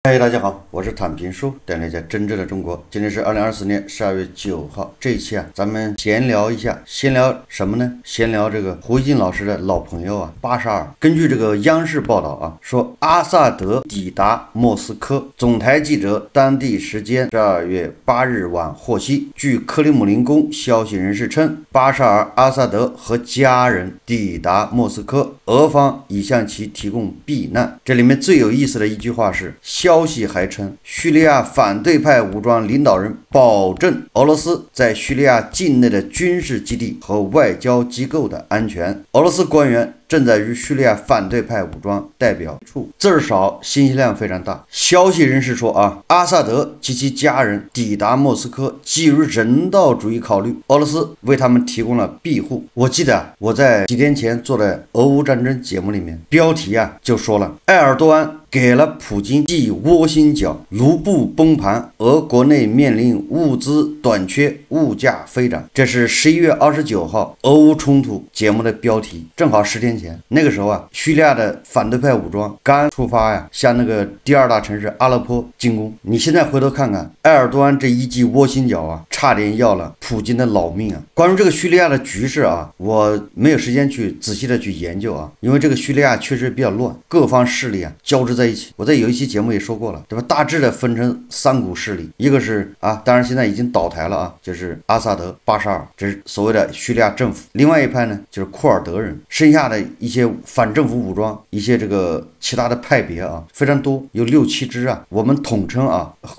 嗨，大家好，我是坦平叔，带大家真正的中国。今天是2024年12月9号，这一期咱们闲聊一下，闲聊什么呢？闲聊这个胡锡进老师的老朋友巴沙尔。根据这个央视报道说阿萨德抵达莫斯科。总台记者当地时间12月8日晚获悉，据克里姆林宫消息人士称，巴沙尔·阿萨德和家人抵达莫斯科，俄方已向其提供避难。这里面最有意思的一句话是，消息还称，叙利亚反对派武装领导人保证俄罗斯在叙利亚境内的军事基地和外交机构的安全。俄罗斯官员正在与叙利亚反对派武装代表处，字儿少，信息量非常大。消息人士说阿萨德及其家人抵达莫斯科，基于人道主义考虑，俄罗斯为他们提供了庇护。我记得我在几天前做的俄乌战争节目里面，标题就说了，埃尔多安给了普京系窝心脚，卢布崩盘，俄国内面临物资短缺，物价飞涨。这是11月29号俄乌冲突节目的标题，正好10天前。那个时候叙利亚的反对派武装刚出发向那个第二大城市阿勒颇进攻。你现在回头看看，埃尔多安这一记窝心脚差点要了普京的老命关于这个叙利亚的局势我没有时间去仔细的去研究因为这个叙利亚确实比较乱，各方势力交织在一起。我在有一期节目也说过了，对吧？大致的分成3股势力，一个是当然现在已经倒台了就是阿萨德、巴沙尔，这是所谓的叙利亚政府。另外一派呢，就是库尔德人，剩下的一些反政府武装，一些这个其他的派别非常多，有6、7支我们统称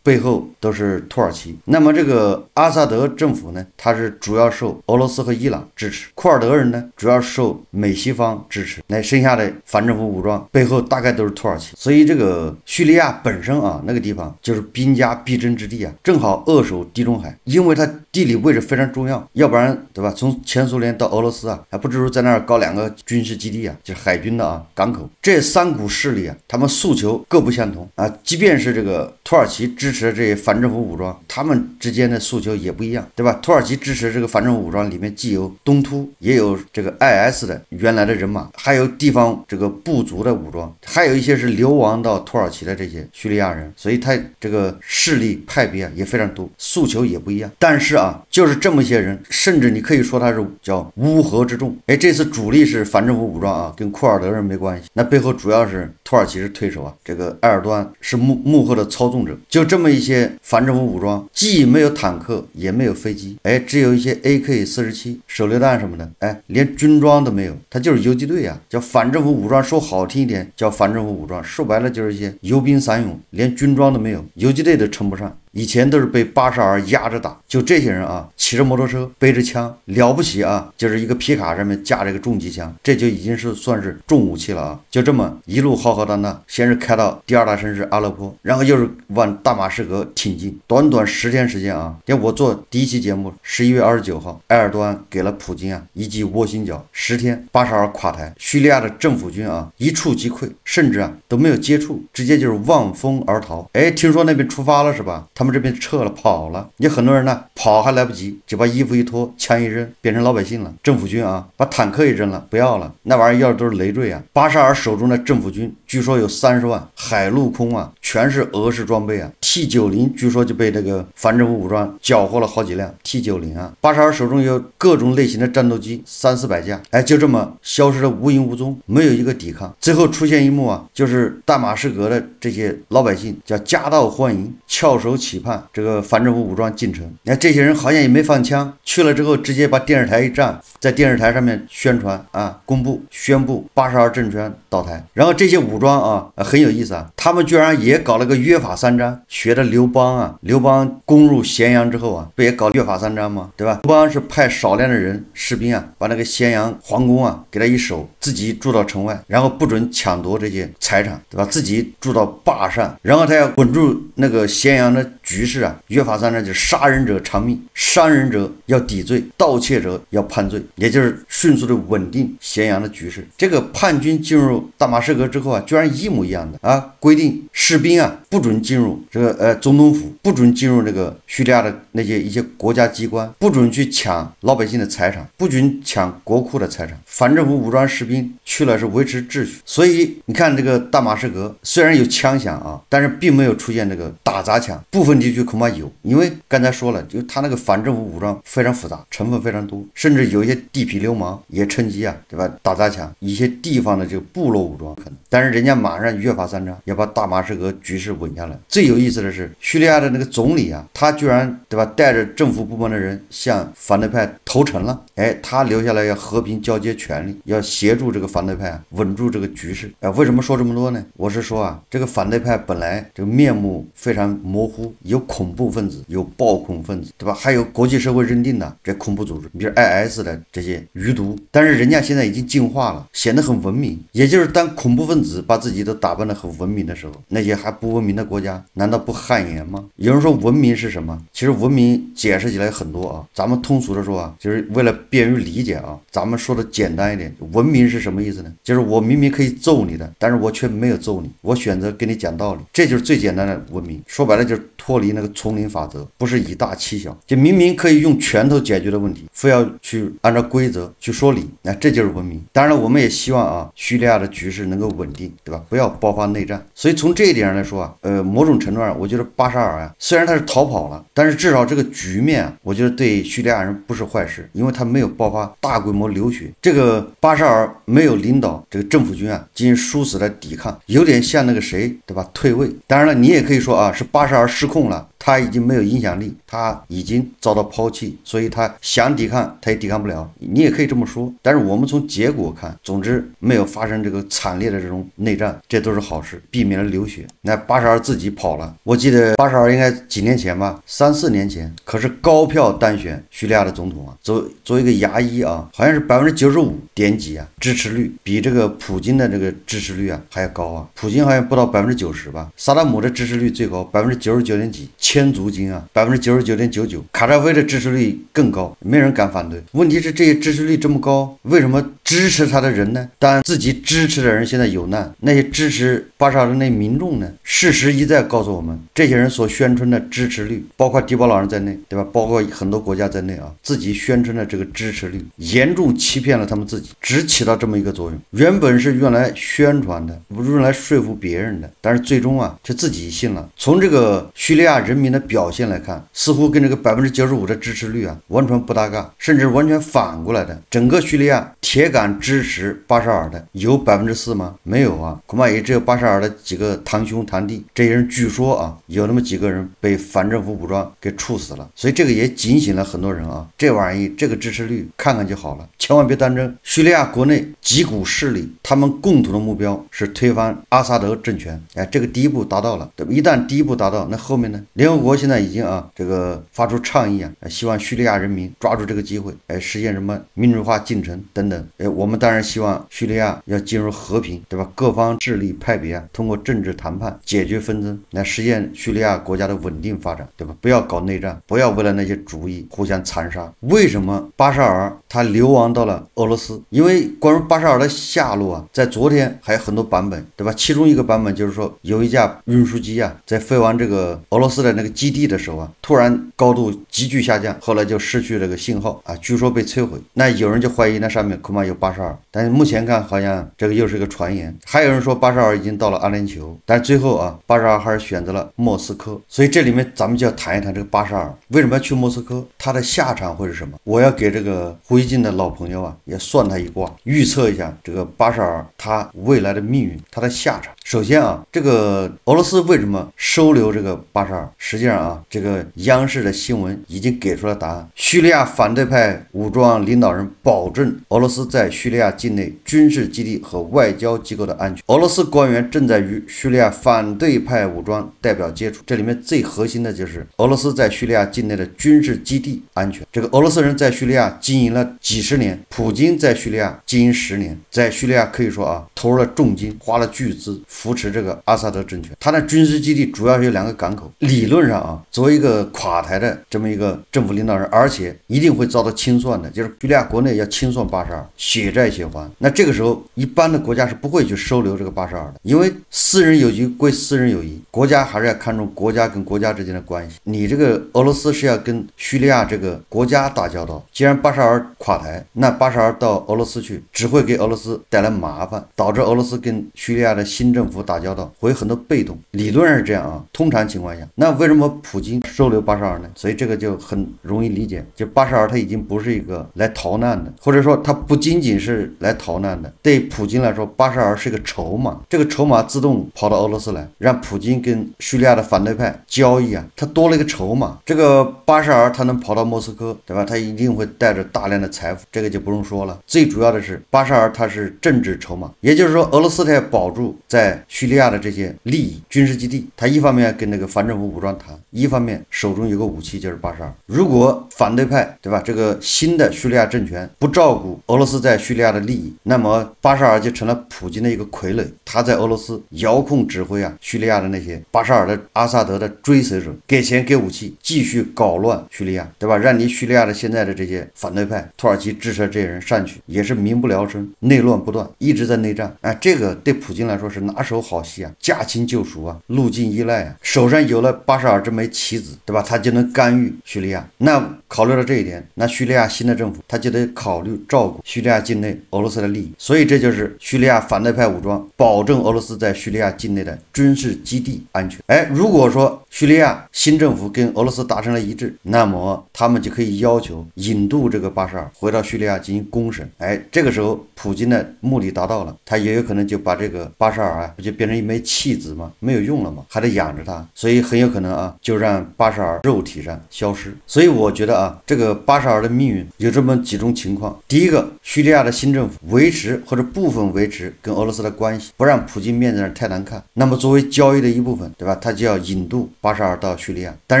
背后都是土耳其。那么这个阿萨德政府呢，它是主要受俄罗斯和伊朗支持，库尔德人呢主要受美西方支持，那剩下的反政府武装背后大概都是土耳其。所以这个叙利亚本身那个地方就是兵家必争之地正好扼守地中海，因为它地理位置非常重要，要不然对吧？从前苏联到俄罗斯还不知道在那儿搞2个军事基地就是海军的港口。这3股势力他们诉求各不相同即便是这个土耳其支持的这些反政府武装，他们之间的诉求也不一样，对吧？土耳其支持这个反政府武装里面既有东突，也有这个 IS 的原来的人马，还有地方这个部族的武装，还有一些是流亡到土耳其的这些叙利亚人，所以他这个势力派别也非常多，诉求也不一样。但是就是这么些人，甚至你可以说他是叫乌合之众。这次主力是反政府武装跟库尔德人没关系，那背后主要是土耳其是推手这个埃尔多安是幕后的操纵者。就这么一些反政府武装，既没有坦克，也没有飞机，只有一些 AK-47 手榴弹什么的，连军装都没有，他就是游击队叫反政府武装，说好听一点叫反政府武装，说白了就是一些游兵散勇，连军装都没有，游击队都称不上。以前都是被巴沙尔压着打，就这些人骑着摩托车，背着枪，了不起就是一个皮卡上面架着一个重机枪，这就已经是算是重武器了就这么一路浩浩荡荡，先是开到第二大城市阿勒颇，然后又是往大马士革挺进，短短10天时间因为我做第一期节目11月29号，埃尔多安给了普京一记窝心脚，10天巴沙尔垮台，叙利亚的政府军一触即溃，甚至都没有接触，直接就是望风而逃。听说那边出发了是吧？他们这边撤了跑了，你很多人呢跑还来不及，就把衣服一脱，枪一扔，变成老百姓了。政府军把坦克一扔了，不要了，那玩意儿要的都是累赘巴沙尔手中的政府军据说有30万，海陆空全是俄式装备T90据说就被这个反政府武装缴获了好几辆 T90巴沙尔手中有各种类型的战斗机300-400架，就这么消失的无影无踪，没有一个抵抗。最后出现一幕就是大马士革的这些老百姓叫夹道欢迎，翘首企盼这个反政府武装进城。这些人好像也没放枪，去了之后直接把电视台一站，在电视台上面宣传公布宣布巴沙尔政权倒台。然后这些武装很有意思他们居然也搞了个约法三章，学的刘邦刘邦攻入咸阳之后不也搞约法三章吗？对吧？刘邦是派少量的人士兵把那个咸阳皇宫给他一守，自己住到城外，然后不准抢夺这些财产，对吧？自己住到坝上，然后他要稳住那个咸阳的局势啊，约法三章就是杀人者偿命，伤人者要抵罪，盗窃者要判罪，也就是迅速的稳定咸阳的局势。这个叛军进入大马士革之后啊，居然一模一样的啊，规定士兵啊不准进入这个总统府，不准进入这个叙利亚的那些一些国家机关，不准去抢老百姓的财产，不准抢国库的财产。反政府武装士兵去了是维持秩序，所以你看这个大马士革虽然有枪响啊，但是并没有出现这个打砸抢，部分地区恐怕有，因为刚才说了，就他那个反政府武装非常复杂，成分非常多，甚至有一些地痞流氓也趁机啊，对吧？打砸抢一些地方的这个部落武装可能，但是人家马上约法三章要把大马士革局势稳下来。最有意思的是，叙利亚的那个总理啊，他居然对吧，带着政府部门的人向反对派投诚了，他留下来要和平交接权力，要协助这个反对派啊稳住这个局势。为什么说这么多呢？我是说啊，这个反对派本来这个面目非常模糊，有恐怖分子，有暴恐分子，对吧？还有国际社会认定的这恐怖组织，比如 IS 的这些余毒，但是人家现在已经进化了，显得很文明。也就是当恐怖分子把自己都打扮得很文明的时候，那些还不文明的国家难道不汗颜吗？有人说文明是什么？其实文明解释起来很多啊，咱们通俗的说啊，就是为了便于理解啊，咱们说的简单一点，文明是什么意思呢？就是我明明可以揍你的，但是我却没有揍你，我选择跟你讲道理，这就是最简单的文明。说白了就是脱离那个丛林法则，不是以大欺小，就明明可以用拳头解决的问题，非要去按照规则去说理，那这就是文明。当然了，我们也希望啊，叙利亚的局势能够稳定，对吧？不要爆发内战。所以从这一点上来说啊，某种程度上，我觉得巴沙尔啊，虽然他是逃跑了，但是至少这个局面啊，我觉得对叙利亚人不是坏事，因为他没有爆发大规模流血。这个巴沙尔没有领导这个政府军啊进行殊死的抵抗，有点像那个谁，对吧？退位。当然了，你也可以说啊，是巴沙尔失控了，他已经没有影响力，他已经遭到抛弃，所以他想抵抗他也抵抗不了，你也可以这么说。但是我们从结果看，总之没有发生这个惨烈的这种内战，这都是好事，避免了流血。那巴沙尔自己跑了，我记得巴沙尔应该几年前吧，3、4年前，可是高票单选叙利亚的总统啊，作为一个牙医啊，好像是95%点几啊，支持率比这个普京的这个支持率啊还要高啊，普京好像不到90%吧，萨达姆的支持率最高99.几，千足金啊，99.99%，卡扎菲的支持率更高，没人敢反对。问题是这些支持率这么高，为什么支持他的人呢？当然自己支持的人现在有难，那些支持巴沙尔的那民众呢？事实一再告诉我们，这些人所宣称的支持率，包括迪保老人在内，对吧？包括很多国家在内啊，自己宣称的这个支持率，严重欺骗了他们自己，只起到这么一个作用。原本是用来宣传的，不是用来说服别人的，但是最终啊，就自己信了。从这个叙利亚人民的表现来看，似乎跟这个95%的支持率啊完全不搭嘎，甚至完全反过来的。整个叙利亚铁杆支持巴沙尔的有4%吗？没有啊，恐怕也只有巴沙尔的几个堂兄堂弟，这些人据说啊，有那么几个人被反政府武装给处死了。所以这个也警醒了很多人啊，这玩意这个支持率看看就好了，千万别当真。叙利亚国内几股势力，他们共同的目标是推翻阿萨德政权，这个第一步达到了。一旦第一步达到，那后面呢？联合国现在已经这个发出倡议啊，希望叙利亚人民抓住这个机会，实现什么民主化进程等等。我们当然希望叙利亚要进入和平，对吧？各方势力派别啊，通过政治谈判解决纷争，来实现叙利亚国家的稳定发展，对吧？不要搞内战，不要为了那些主义互相残杀。为什么巴沙尔他流亡到了俄罗斯？因为关于巴沙尔的下落啊，在昨天还有很多版本，对吧？其中一个版本就是说，有一架运输机啊，在飞往这个俄罗斯的那个基地的时候啊，突然高度急剧下降，后来就失去这个信号啊，据说被摧毁。那有人就怀疑那上面恐怕有巴沙尔，但是目前看好像这个又是个传言。还有人说巴沙尔已经到了阿联酋，但是最后啊，巴沙尔还是选择了莫斯科。所以这里面咱们就要谈一谈这个巴沙尔为什么要去莫斯科，他的下场会是什么？我要给这个胡锡进的老朋友啊，也算他一卦，预测一下这个巴沙尔他未来的命运，他的下场。首先啊，这个俄罗斯为什么收留这个巴沙尔？实际上啊，这个央视的新闻已经给出了答案。叙利亚反对派武装领导人保证俄罗斯在叙利亚境内军事基地和外交机构的安全。俄罗斯官员正在与叙利亚反对派武装代表接触，这里面最核心的就是俄罗斯在叙利亚境内的军事基地安全。这个俄罗斯人在叙利亚经营了几十年，普京在叙利亚经营10年，在叙利亚可以说啊，投入了重金，花了巨资扶持这个阿萨德政权。他的军事基地主要是有2个港口，理论论上啊，作为一个垮台的这么一个政府领导人，而且一定会遭到清算的，就是叙利亚国内要清算巴沙尔，血债血还。那这个时候，一般的国家是不会去收留这个巴沙尔的，因为私人有局归私人有宜，国家还是要看重国家跟国家之间的关系。你这个俄罗斯是要跟叙利亚这个国家打交道，既然巴沙尔垮台，那巴沙尔到俄罗斯去，只会给俄罗斯带来麻烦，导致俄罗斯跟叙利亚的新政府打交道会很多被动。理论上是这样啊，通常情况下，那为什么普京收留巴沙尔呢？所以这个就很容易理解，就巴沙尔他已经不是一个来逃难的，或者说他不仅仅是来逃难的，对普京来说，巴沙尔是个筹码，这个筹码自动跑到俄罗斯来，让普京跟叙利亚的反对派交易啊，他多了一个筹码。这个巴沙尔他能跑到莫斯科，对吧？他一定会带着大量的财富，这个就不用说了。最主要的是巴沙尔他是政治筹码，也就是说俄罗斯他要保住在叙利亚的这些利益、军事基地，他一方面跟那个反政府武装谈，一方面手中有个武器就是巴沙尔。如果反对派，对吧？这个新的叙利亚政权不照顾俄罗斯在叙利亚的利益，那么巴沙尔就成了普京的一个傀儡，他在俄罗斯遥控指挥啊叙利亚的那些巴沙尔的阿萨德的追随者，给钱给武器，继续搞乱叙利亚，对吧？让你叙利亚的现在的这些反对派，土耳其支持这些人上去，也是民不聊生，内乱不断，一直在内战。这个对普京来说是拿手好戏啊，驾轻就熟啊，路径依赖啊，手上有了巴沙尔这枚棋子，对吧？他就能干预叙利亚。那考虑到这一点，那叙利亚新的政府他就得考虑照顾叙利亚境内俄罗斯的利益，所以这就是叙利亚反对派武装保证俄罗斯在叙利亚境内的军事基地安全。如果说叙利亚新政府跟俄罗斯达成了一致，那么他们就可以要求引渡这个巴沙尔回到叙利亚进行公审。这个时候普京的目的达到了，他也有可能就把这个巴沙尔不就变成一枚弃子吗？没有用了吗？还得养着他，所以很有可能就让巴沙尔肉体上消失。所以我觉得这个巴沙尔的命运有这么几种情况。第一个，叙利亚的新政府维持或者部分维持跟俄罗斯的关系，不让普京面子上太难看，那么作为交易的一部分，对吧？他就要引渡巴沙尔到叙利亚，但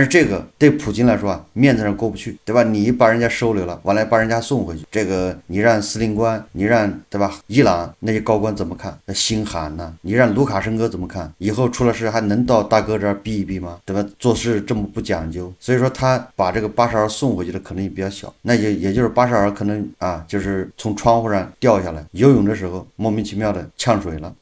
是这个对普京来说面子上过不去，对吧？你把人家收留了，完了把人家送回去，这个你让司令官，你让，对吧？伊朗那些高官怎么看？那心寒呢？你让卢卡申科怎么看？以后出了事还能到大哥这儿避一避吗？对吧？做事这么不讲究，所以说他把这个巴沙尔送回去的可能性比较小。那也就是巴沙尔可能就是从窗户上掉下来，游泳的时候莫名其妙的呛水了，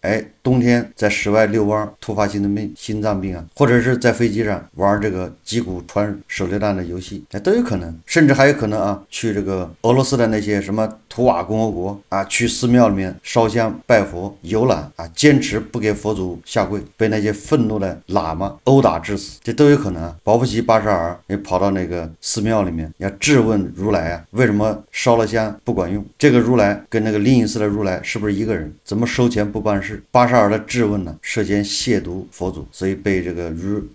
冬天在室外遛弯突发心脏病或者是在飞机上玩这个击鼓传手榴弹的游戏，都有可能。甚至还有可能去这个俄罗斯的那些什么图瓦共和国去寺庙里面烧香拜佛游览坚持不给佛祖下跪，被那些愤怒的喇嘛殴打致死，这都有可能保不齐巴沙尔也跑到那个寺庙里面要质问如来为什么烧了香不管用，这个如来跟那个灵隐寺的如来是不是一个人，怎么收钱不办事。巴沙尔的质问呢涉嫌亵渎佛祖，所以被这个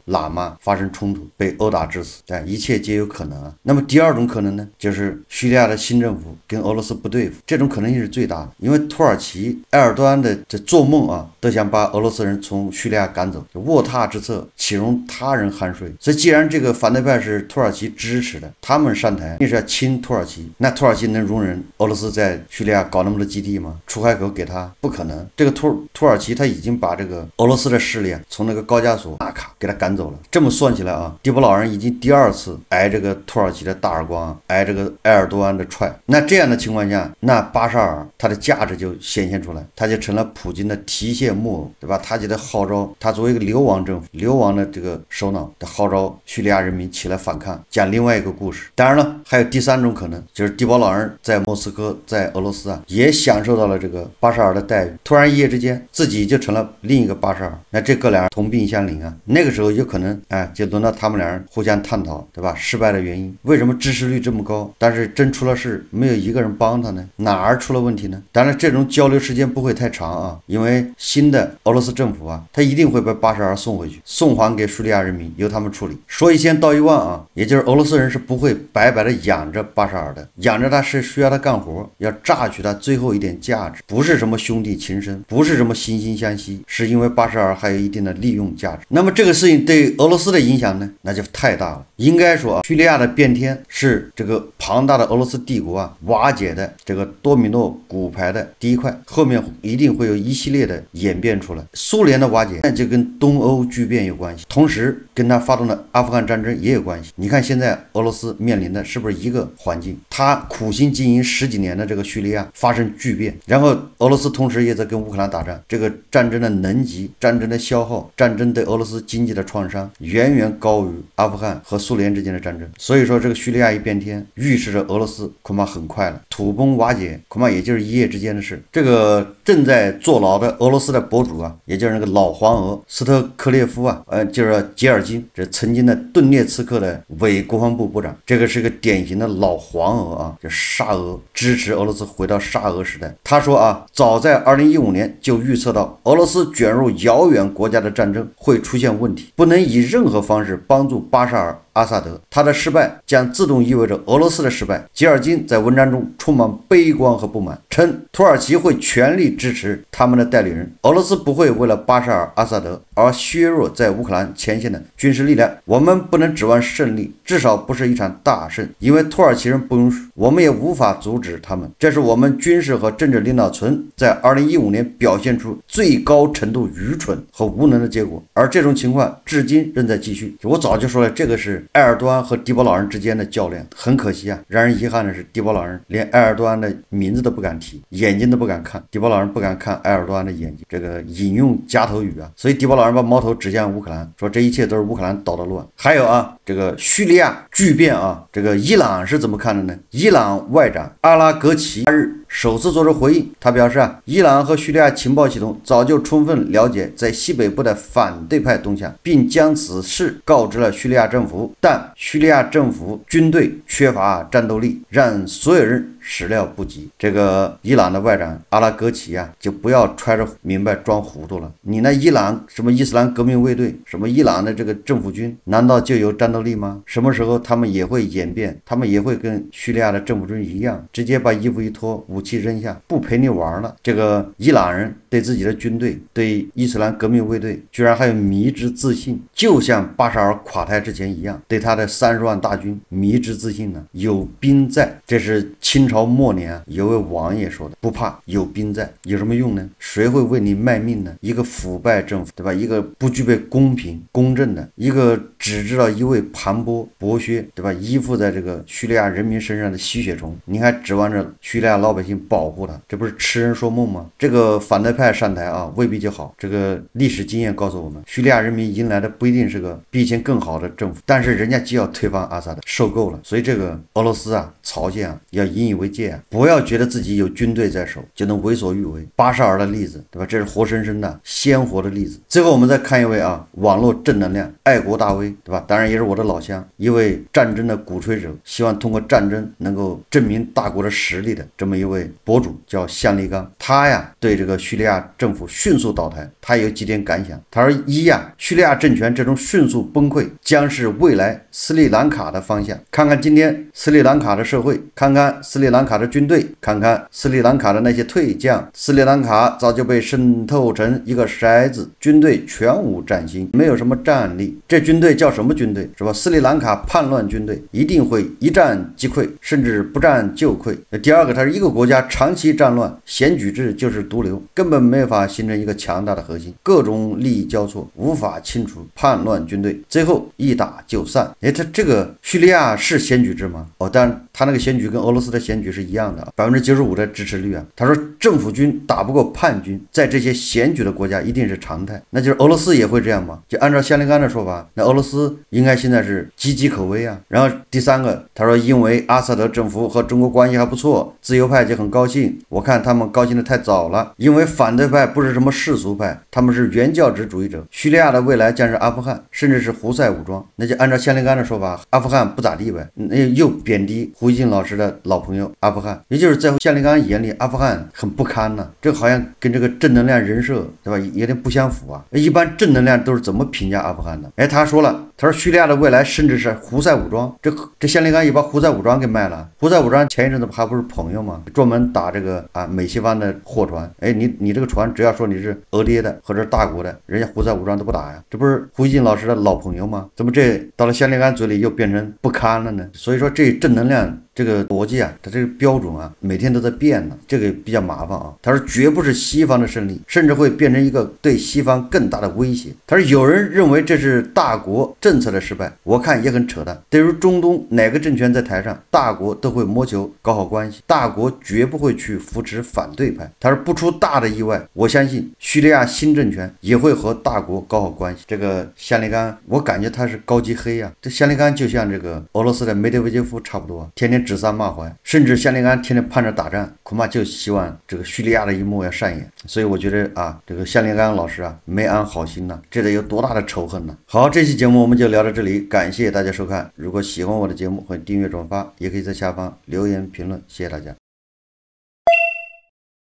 喇嘛发生冲突，被殴打致死，一切皆有可能那么第二种可能呢，就是叙利亚的新政府跟俄罗斯不对付，这种可能性是最大的。因为土耳其埃尔多安的这做梦都想把俄罗斯人从叙利亚赶走，卧榻之侧岂容他人酣睡。所以既然这个反对派是土耳其支持的，他们上台也是要亲土耳其，那土耳其能容忍俄罗斯在叙利亚搞那么多基地吗？出海口给他不可能。这个土耳其他已经把这个俄罗斯的势力从那个高加索纳卡给他赶走了。这么算起来迪波老人已经第二次挨这个土耳其的大耳光，挨这个埃尔多安的踹。那这样的情况下，那巴沙尔他的价值就显现出来，他就成了普京的提线木偶，对吧？他就得号召，他作为一个流亡政府、流亡的这个首脑，得号召叙利亚人民起来反抗，讲另外一个故事。当然了，还有第三种可能，就是迪波老人在莫斯科、在俄罗斯也享受到了这个巴沙尔的待遇，突然一夜之间自己就成了另一个巴沙尔，那这哥俩同病相怜那个时候有可能就轮到他们俩人互相探讨，对吧？失败的原因，为什么支持率这么高，但是真出了事没有一个人帮他呢？哪儿出了问题呢？当然这种交流时间不会太长因为新的俄罗斯政府他一定会把巴沙尔送回去，送还给叙利亚人民，由他们处理。说一千道一万也就是俄罗斯人是不会白白的养着巴沙尔的，养着他是需要他干活，要榨取他最后一点价值，不是什么兄弟情深，不是什么惺惺相惜，是因为巴沙尔还有一定的利用价值。那么这个事情对俄罗斯的影响呢，那就太大了。应该说啊，叙利亚的变天是这个庞大的俄罗斯帝国啊瓦解的这个多米诺骨牌的第一块，后面一定会有一系列的演变出来。苏联的瓦解就跟东欧剧变有关系，同时跟他发动的阿富汗战争也有关系。你看现在俄罗斯面临的是不是一个环境？他苦心经营10几年的这个叙利亚发生巨变，然后俄罗斯同时也在跟乌克兰打仗，这个战争的能级、战争的消耗、战争对俄罗斯经济的创伤远远高于阿富汗和苏联之间的战争。所以说这个叙利亚一变天，预示着俄罗斯恐怕很快了土崩瓦解，恐怕也就是一夜之间的事。这个正在坐牢的俄罗斯的博主啊，也就是那个老黄俄斯特克列夫啊，就是吉尔金，这曾经的顿涅茨克的伪国防部部长，这个是个典型的老黄俄啊，就沙俄，支持俄罗斯回到沙俄时代。他说啊，早在2015年就预测到俄罗斯卷入遥远国家的战争会出现问题，不能以任何方式帮助巴沙尔阿萨德，他的失败将自动意味着俄罗斯的失败。吉尔金在文章中充满悲观和不满，称土耳其会全力支持他们的代理人，俄罗斯不会为了巴沙尔阿萨德而削弱在乌克兰前线的军事力量。我们不能指望胜利，至少不是一场大胜，因为土耳其人不用输，我们也无法阻止他们。这是我们军事和政治领导层在2015年表现出最高程度愚蠢和无能的结果，而这种情况至今仍在继续。我早就说了，这个是埃尔多安和迪波老人之间的较量。很可惜啊，让人遗憾的是，迪波老人连埃尔多安的名字都不敢提，眼睛都不敢看，迪波老人不敢看埃尔多安的眼睛，这个引用夹头语啊，所以迪波老人把矛头指向乌克兰，说这一切都是乌克兰捣的乱。还有啊，这个叙利亚巨变啊，这个伊朗是怎么看的呢？伊朗外长阿拉格齐日首次做出回应，他表示啊，伊朗和叙利亚情报系统早就充分了解在西北部的反对派动向，并将此事告知了叙利亚政府，但叙利亚政府军队缺乏战斗力，让所有人始料不及。这个伊朗的外长阿拉格齐啊，就不要揣着明白装糊涂了。你那伊朗什么伊斯兰革命卫队，什么伊朗的这个政府军，难道就有战斗力吗？什么时候他们也会演变，他们也会跟叙利亚的政府军一样，直接把衣服一脱，武器扔下，不陪你玩了。这个伊朗人对自己的军队，对伊斯兰革命卫队居然还有迷之自信，就像巴沙尔垮台之前一样，对他的30万大军迷之自信呢。有兵在，这是清朝末年啊有位王爷说的，不怕有兵在，有什么用呢？谁会为你卖命呢？一个腐败政府，对吧？一个不具备公平公正的，一个只知道一味盘剥剥削，对吧？依附在这个叙利亚人民身上的吸血虫，你还指望着叙利亚老百姓保护他，这不是痴人说梦吗？这个反对派上台啊，未必就好。这个历史经验告诉我们，叙利亚人民迎来的不一定是个比以前更好的政府，但是人家就要推翻阿萨德，受够了。所以这个俄罗斯啊、朝鲜啊，要引以为戒啊，不要觉得自己有军队在手就能为所欲为。巴沙尔的例子，对吧？这是活生生的鲜活的例子。最后我们再看一位啊，网络正能量爱国大 V， 对吧？当然也是我的老乡，一位战争的鼓吹者，希望通过战争能够证明大国的实力的这么一位博主，叫向立刚。他呀对这个叙利亚政府迅速倒台，他有几点感想。他说：一呀，叙利亚政权这种迅速崩溃将是未来斯里兰卡的方向。看看今天斯里兰卡的社会，看看斯里兰卡的军队，看看斯里兰卡的那些退将，斯里兰卡早就被渗透成一个筛子，军队全无战心，没有什么战力。这军队叫什么军队？是吧？斯里兰卡叛乱军队一定会一战即溃，甚至不战就溃。第二个，它是一个国家长期战乱，选举制就是毒瘤，根本没法形成一个强大的核心，各种利益交错，无法清除叛乱军队，最后一打就散。他这个叙利亚是选举制吗？当然他那个选举跟俄罗斯的选举是一样的，95%的支持率啊。他说政府军打不过叛军，在这些选举的国家一定是常态。那就是俄罗斯也会这样吗？就按照向立刚的说法，那俄罗斯应该现在是岌岌可危啊。然后第三个，他说因为阿萨德政府和中国关系还不错，自由派就很高兴。我看他们高兴的太早了，因为反对派不是什么世俗派，他们是原教旨主义者。叙利亚的未来将是阿富汗，甚至是胡塞武装。那就按照向立刚的说法，阿富汗不咋地呗。那又贬低胡锡进老师的老朋友有阿富汗，也就是在夏立刚眼里，阿富汗很不堪呢。这好像跟这个正能量人设，对吧？有点不相符啊。一般正能量都是怎么评价阿富汗的？哎，他说了，他说叙利亚的未来甚至是胡塞武装。这夏立刚也把胡塞武装给卖了。胡塞武装前一阵子还不是朋友吗？专门打这个美西方的货船。哎，你这个船只要说你是俄爹的或者大国的，人家胡塞武装都不打呀。这不是胡锡进老师的老朋友吗？怎么这到了夏立刚嘴里又变成不堪了呢？所以说这正能量这个逻辑啊，它这个标准啊，每天都在变呢，这个比较麻烦啊。他说绝不是西方的胜利，甚至会变成一个对西方更大的威胁。他说有人认为这是大国政策的失败，我看也很扯淡。对于中东哪个政权在台上，大国都会谋求搞好关系，大国绝不会去扶持反对派。他说不出大的意外，我相信叙利亚新政权也会和大国搞好关系。这个夏立刚，我感觉他是高级黑啊。这夏立刚就像这个俄罗斯的梅德韦杰夫差不多，天天指桑骂槐，甚至夏立刚天天盼着打仗，恐怕就希望这个叙利亚的一幕要上演。所以我觉得啊，这个夏立刚老师啊，没安好心呐，这得有多大的仇恨呢？好，这期节目我们就聊到这里，感谢大家收看。如果喜欢我的节目，欢迎订阅转发，也可以在下方留言评论，谢谢大家。